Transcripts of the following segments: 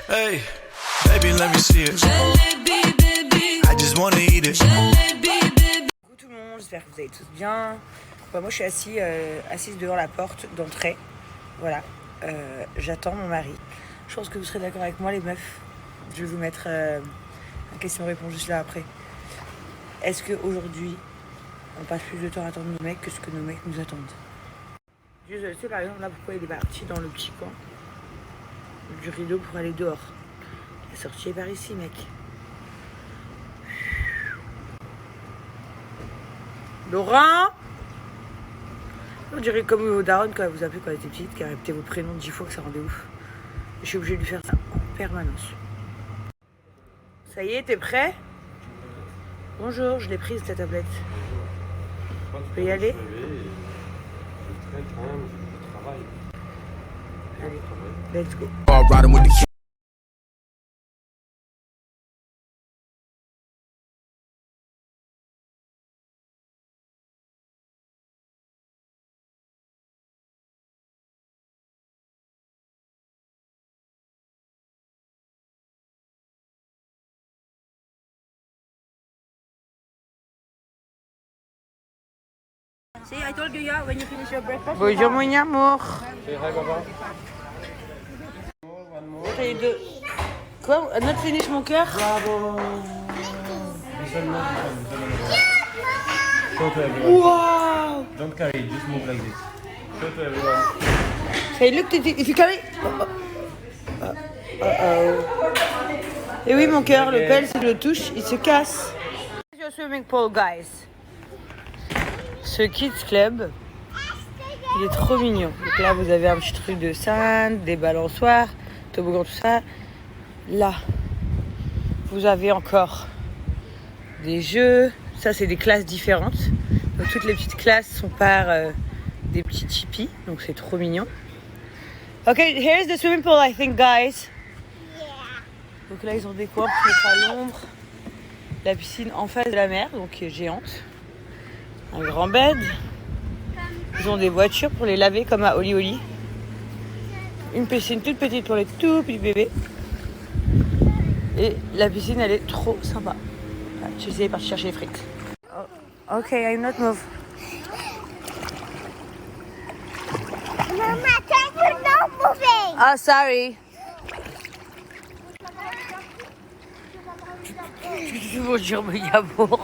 Hey, baby, let me see it. I just wanna eat it. Coucou tout le monde, j'espère que vous allez tous bien. Moi je suis assise devant la porte d'entrée. Voilà, j'attends mon mari. Je pense que vous serez d'accord avec moi les meufs. Je vais vous mettre une question-réponse juste là après. Est-ce qu'aujourd'hui on passe plus de temps à attendre nos mecs que ce que nos mecs nous attendent? Je sais par exemple là pourquoi il est parti dans le petit coin du rideau pour aller dehors. La sortie est par ici, mec. Laurent, on dirait comme vos darons quand vous appelez quand elle était petite, qui a répété vos prénoms 10 fois que ça rendait ouf. Je suis obligée de lui faire ça en permanence. Ça y est, t'es prêt? Bonjour, je l'ai prise ta tablette. Tu peux y aller? Allez, let's go. See, I told you, yeah, when you finish your breakfast. Bonjour mon amour. Say hi, Baba. T'as eu deux. Quoi? Not finish mon cœur? Bravo. Show to everyone. Wow! Don't carry it, just move like this. Show to everyone. Say, look, if you carry. Et oui, mon cœur, le pelle, si je le touche, il se casse. Your swimming pool, guys. Ce Kids Club, il est trop mignon. Donc là, vous avez un petit truc de sand, des balançoires, toboggan, tout ça. Là, vous avez encore des jeux. Ça, c'est des classes différentes. Donc, toutes les petites classes sont par des petits tipis. Donc, c'est trop mignon. Ok, here's the swimming pool, I think, guys. Donc là, ils ont des coins pour mettre à l'ombre. La piscine en face de la mer, donc qui est géante. Un grand bed. Ils ont des voitures pour les laver comme à Oli Oli. Une piscine toute petite pour les tout petits bébés. Et la piscine, elle est trop sympa. Je suis partie chercher les frites. Oh, ok, I'm not move. Mama, thank you, no moving. Ah, sorry. Bonjour, mon yamour.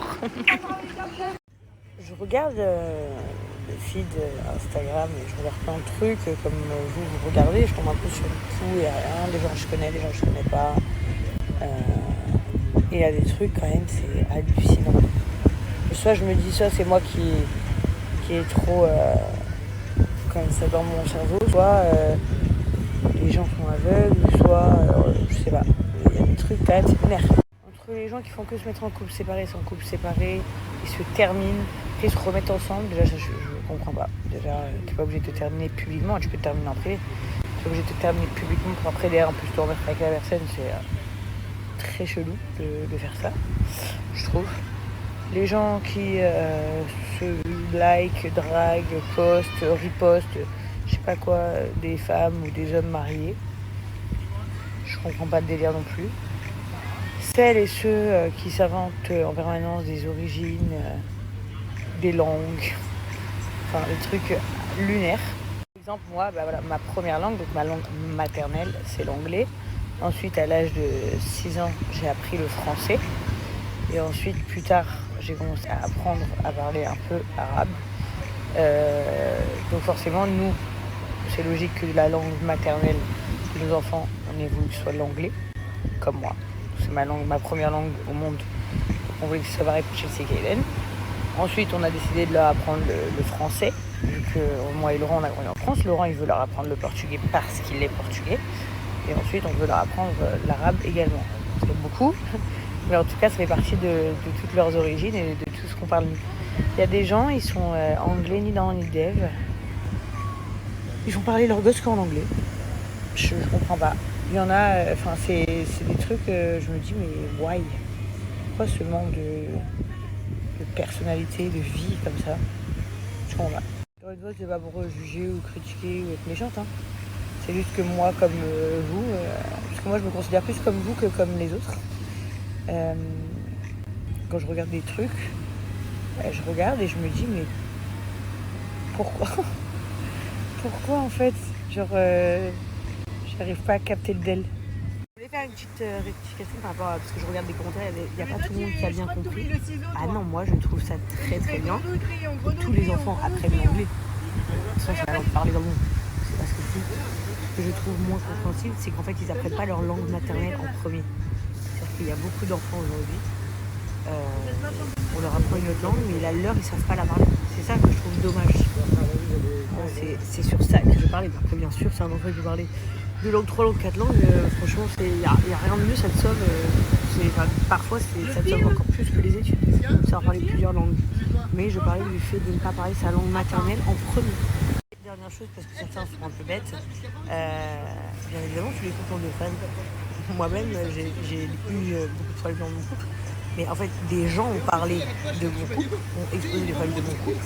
Je regarde le feed Instagram et je regarde plein de trucs comme vous regardez. Je tombe un peu sur tout et rien. Des gens que je connais, des gens que je connais pas. Et il y a des trucs quand même, c'est hallucinant. Soit je me dis ça, c'est moi qui est trop comme ça dans mon cerveau, soit les gens sont aveugles, soit je sais pas. Il y a des trucs quand même, c'est nerf. Entre les gens qui font que se mettre en couple séparé, sans couple séparé, ils se terminent, ils se remettent ensemble. Déjà, je comprends pas. Déjà, t'es pas obligé de te terminer publiquement, tu peux te terminer en privé. T'es obligé de te terminer publiquement pour après derrière en plus te remettre avec la personne, c'est très chelou de faire ça, je trouve. Les gens qui se like, drague, postent, ripostent, je sais pas quoi, des femmes ou des hommes mariés, je comprends pas le délire non plus. Celles et ceux qui s'inventent en permanence des origines, des langues, enfin des trucs lunaires. Par exemple, moi, voilà, ma première langue, donc ma langue maternelle, c'est l'anglais. Ensuite, à l'âge de 6 ans, j'ai appris le français. Et ensuite, plus tard, j'ai commencé à apprendre à parler un peu arabe. Donc forcément, nous, c'est logique que la langue maternelle de nos enfants, on ait voulu que ce soit l'anglais, comme moi. C'est ma première langue au monde. On voulait que ça va répéter chez Kaden. Ensuite, on a décidé de leur apprendre le français, vu que moi et Laurent, on a grandi en France. Laurent, il veut leur apprendre le portugais parce qu'il est portugais. Et ensuite, on veut leur apprendre l'arabe également. C'est beaucoup, mais en tout cas, ça fait partie de toutes leurs origines et de tout ce qu'on parle. Il y a des gens, ils sont anglais, ni dans ni dev. Ils font parler leur gosse qu'en anglais. Je comprends pas. Il y en a, c'est des trucs, je me dis, mais why? Pourquoi ce manque de personnalité, de vie comme ça? Je comprends pas. Encore une fois, c'est pas pour juger ou critiquer ou être méchante, hein. C'est juste que moi, comme vous, parce que moi je me considère plus comme vous que comme les autres. Quand je regarde des trucs, je regarde et je me dis mais pourquoi pourquoi en fait, genre j'arrive pas à capter le DEL. Je voulais faire une petite rectification par rapport à, parce que je regarde des commentaires, il n'y a pas tout le monde qui a bien compris. Ah non, moi je trouve ça très très bien que tous les enfants apprennent l'anglais. Ça, c'est la langue parlée dans le monde. C'est pas ce que je dis. Ce que je trouve moins compréhensible, c'est qu'en fait ils apprennent pas leur langue maternelle en premier. C'est-à-dire qu'il y a beaucoup d'enfants aujourd'hui, on leur apprend une autre langue, mais la leur ils savent pas la parler. C'est ça que je trouve dommage. C'est sur ça que je parlais. Après, bien sûr, c'est un enfant qui peut parler 2 langues, 3 langues, 4 langues. Franchement, il n'y a rien de mieux, ça te sauve. Parfois, ça te sauve encore plus que les études. Savoir parler plusieurs langues. Mais je parlais du fait de ne pas parler sa langue maternelle en premier. Dernière chose, parce que certains sont un peu bêtes, bien évidemment, tous les couples anglophones. Moi-même, j'ai eu beaucoup de problèmes dans mon couple. Mais en fait, des gens ont parlé de mon couple, ont exposé les problèmes de mon couple.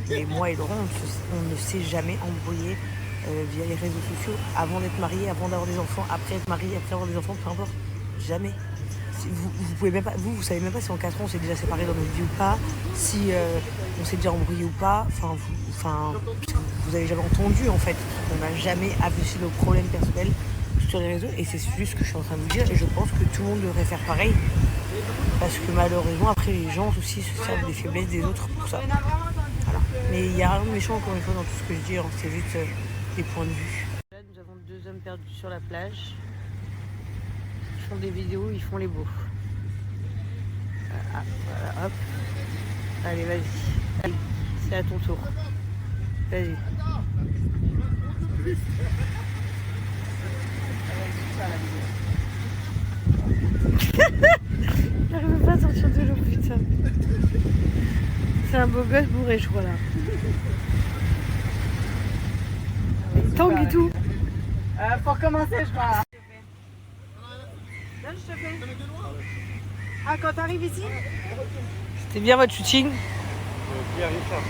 Mais moi et Laurent, on ne s'est jamais embrouillé via les réseaux sociaux avant d'être mariés, avant d'avoir des enfants, après être mariés, après avoir des enfants, peu importe. Jamais. Vous pouvez même pas, vous savez même pas si en 4 ans on s'est déjà séparés dans notre vie ou pas, si on s'est déjà embrouillé ou pas. Vous avez jamais entendu en fait. On n'a jamais affiché nos problèmes personnels sur les réseaux et c'est juste ce que je suis en train de vous dire et je pense que tout le monde devrait faire pareil. Parce que malheureusement après les gens aussi se servent des faiblesses des autres pour ça. Voilà. Mais il n'y a rien de méchant encore une fois dans tout ce que je dis, hein. C'est juste des points de vue. Là nous avons 2 hommes perdus sur la plage. Ils font des vidéos, ils font les beaux. Voilà, hop. Allez, vas-y. Allez, c'est à ton tour. Vas-y. J'arrive pas à sortir de l'eau, putain. C'est un beau gosse bourré, je crois, là. Tang et tout. Pour commencer, je crois. Là, je te fais. Ah, quand t'arrives ici? C'était bien votre shooting? Pierre Richard.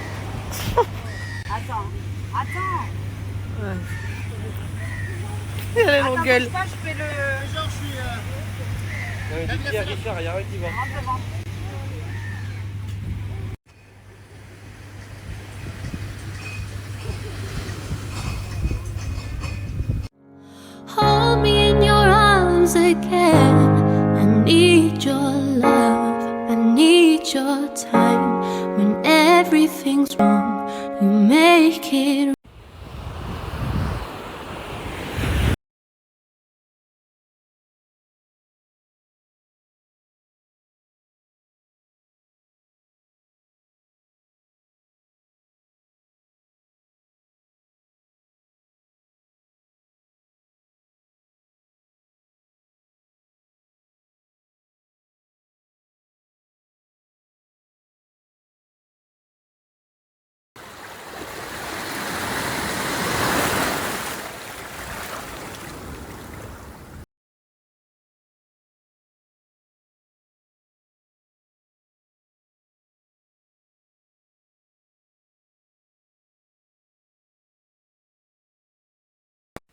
Attends. Ouais. Elle a Attends, l'engueule. bouge pas, je fais le... Genre, je suis... Non, mais dis Pierre Richard, il n'y a rien qui va. Rentre devant. Hold me in your arms again. I need your love. I need your time. When everything's wrong, you make it.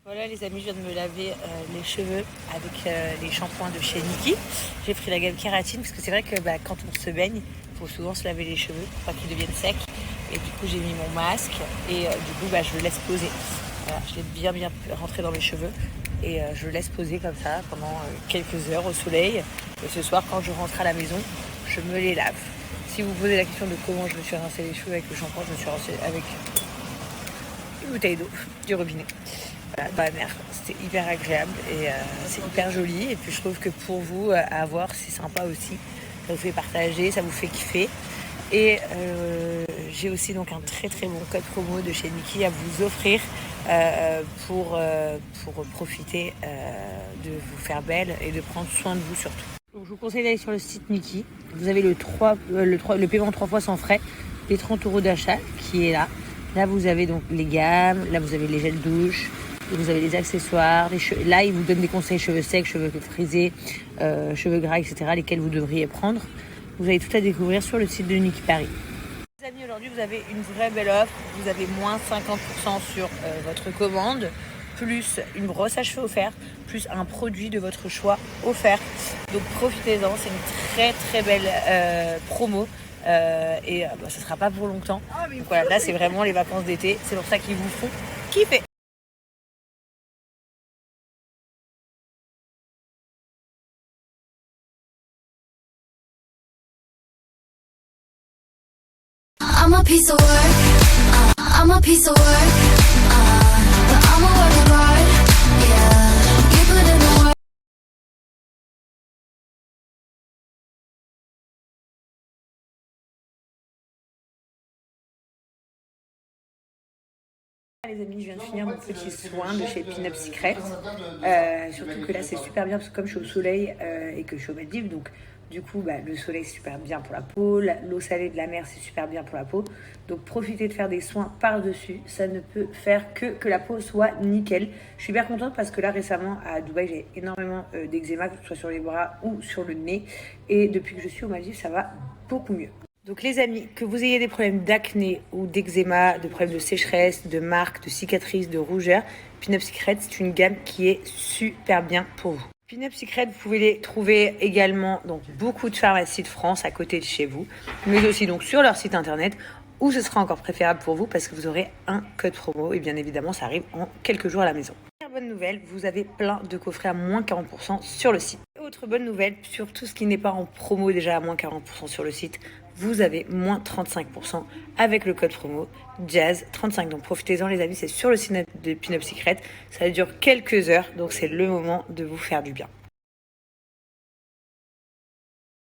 Voilà les amis, je viens de me laver les cheveux avec les shampoings de chez Nikki. J'ai pris la gamme kératine parce que c'est vrai que quand on se baigne, il faut souvent se laver les cheveux pour pas qu'ils deviennent secs. Et du coup j'ai mis mon masque et du coup je le laisse poser. Voilà, je l'ai bien rentré dans mes cheveux et je le laisse poser comme ça pendant quelques heures au soleil. Et ce soir quand je rentre à la maison, je me les lave. Si vous posez la question de comment je me suis rincé les cheveux avec le shampoing, je me suis rincé avec une bouteille d'eau du robinet. Voilà, dans la mer, c'était hyper agréable et c'est hyper joli. Et puis je trouve que pour vous, à voir, c'est sympa aussi. Ça vous fait partager, ça vous fait kiffer. Et j'ai aussi donc un très très bon code promo de chez Nikki à vous offrir pour profiter de vous faire belle et de prendre soin de vous surtout. Donc, je vous conseille d'aller sur le site Nikki. Vous avez le paiement 3 fois sans frais, les 30 € d'achat qui est là. Là, vous avez donc les gammes, là, vous avez les gels douche, vous avez les accessoires. Là, ils vous donnent des conseils cheveux secs, cheveux frisés, cheveux gras, etc., lesquels vous devriez prendre. Vous avez tout à découvrir sur le site de Nikki Paris. Les amis, aujourd'hui, vous avez une vraie belle offre. Vous avez moins 50% sur votre commande. plus une brosse à cheveux offerte, plus un produit de votre choix offert. Donc profitez-en, c'est une très très belle promo. Et ça sera pas pour longtemps. Donc voilà, là c'est vraiment les vacances d'été, c'est pour ça qu'ils vous font kiffer. I'm a piece of work. I'm a piece of work. But I'm a work hard. Yeah. You put in the work. Les amis, je viens de finir mon petit soin de chez Pin-Up Secret. Surtout que là c'est super bien parce que comme je suis au soleil et que je suis aux Maldives, donc du coup le soleil c'est super bien pour la peau, l'eau salée de la mer c'est super bien pour la peau. Donc profitez de faire des soins par-dessus, ça ne peut faire que la peau soit nickel. Je suis hyper contente parce que là récemment à Dubaï j'ai énormément d'eczéma, que ce soit sur les bras ou sur le nez. Et depuis que je suis aux Maldives ça va beaucoup mieux. Donc les amis, que vous ayez des problèmes d'acné ou d'eczéma, de problèmes de sécheresse, de marques, de cicatrices, de rougeurs, Pin-Up Secret c'est une gamme qui est super bien pour vous. Pin-Up Secret, vous pouvez les trouver également dans beaucoup de pharmacies de France à côté de chez vous, mais aussi donc sur leur site internet où ce sera encore préférable pour vous parce que vous aurez un code promo et bien évidemment ça arrive en quelques jours à la maison. Première bonne nouvelle, vous avez plein de coffrets à moins 40% sur le site. Autre bonne nouvelle, sur tout ce qui n'est pas en promo déjà à moins 40% sur le site, vous avez moins 35% avec le code promo Jazz35. Donc profitez-en les amis, c'est sur le site de Pin-Up Secret. Ça dure quelques heures, donc c'est le moment de vous faire du bien.